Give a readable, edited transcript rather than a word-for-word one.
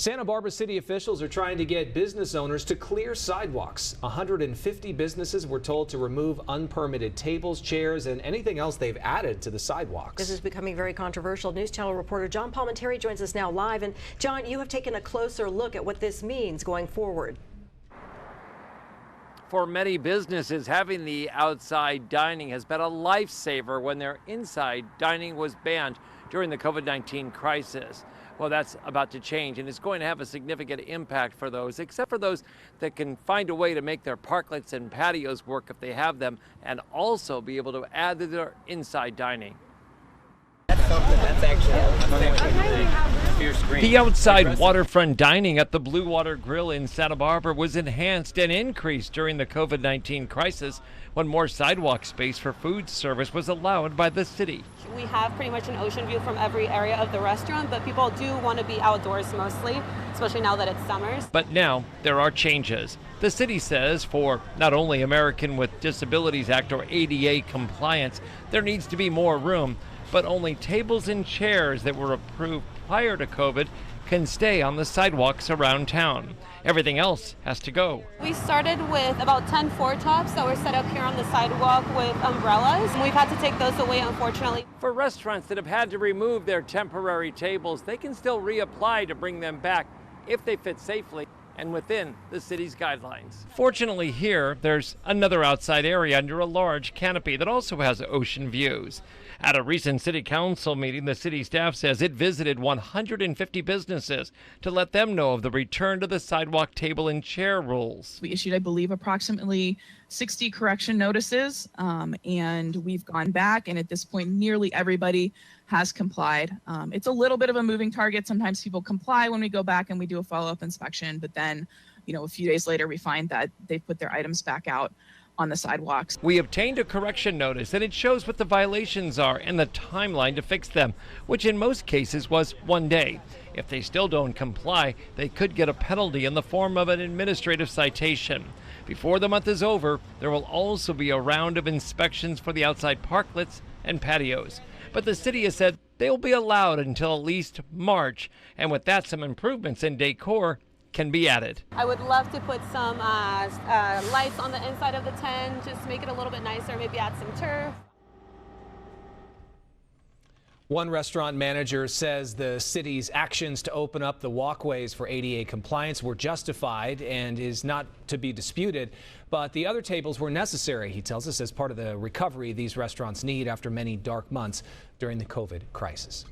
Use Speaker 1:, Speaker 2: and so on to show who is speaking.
Speaker 1: Santa Barbara city officials are trying to get business owners to clear sidewalks. 150 businesses were told to remove unpermitted tables, chairs, and anything else they've added to the sidewalks.
Speaker 2: This is becoming very controversial. News Channel reporter John Palmentary joins us now live. And John, you have taken a closer look at what this means going forward.
Speaker 3: For many businesses, having the outside dining has been a lifesaver when their inside dining was banned during the COVID-19 crisis. Well, that's about to change, and it's going to have a significant impact for those, except for those that can find a way to make their parklets and patios work if they have them, and also be able to add to their inside dining. The outside waterfront dining at the Blue Water Grill in Santa Barbara was enhanced and increased during the COVID-19 crisis when more sidewalk space for food service was allowed by the city.
Speaker 4: We have pretty much an ocean view from every area of the restaurant, but people do want to be outdoors mostly, especially now that it's summers.
Speaker 3: But now there are changes. The city says for not only American with Disabilities Act or ADA compliance, there needs to be more room, but only tables and chairs that were approved prior to COVID can stay on the sidewalks around town. Everything else has to go.
Speaker 4: We started with about 10 four-tops that were set up here on the sidewalk with umbrellas. We've had to take those away, unfortunately.
Speaker 3: For restaurants that have had to remove their temporary tables, they can still reapply to bring them back if they fit safely and within the city's guidelines. Fortunately here, there's another outside area under a large canopy that also has ocean views. At a recent city council meeting, the city staff says it visited 150 businesses to let them know of the return to the sidewalk table and chair rules.
Speaker 5: We issued, I believe, approximately 60 correction notices, and we've gone back, and at this point, nearly everybody has complied. It's a little bit of a moving target. Sometimes people comply when we go back and we do a follow-up inspection, but then, a few days later, we find that they've put their items back out on the sidewalks.
Speaker 3: We obtained a correction notice and it shows what the violations are and the timeline to fix them, which in most cases was 1 day. If they still don't comply, they could get a penalty in the form of an administrative citation. Before the month is over, there will also be a round of inspections for the outside parklets and patios. But the city has said they will be allowed until at least March, and with that, some improvements in decor can be added.
Speaker 4: I would love to put some lights on the inside of the tent, just make it a little bit nicer, maybe add some turf.
Speaker 1: One restaurant manager says the city's actions to open up the walkways for ADA compliance were justified and is not to be disputed, but the other tables were necessary, he tells us, as part of the recovery these restaurants need after many dark months during the COVID crisis.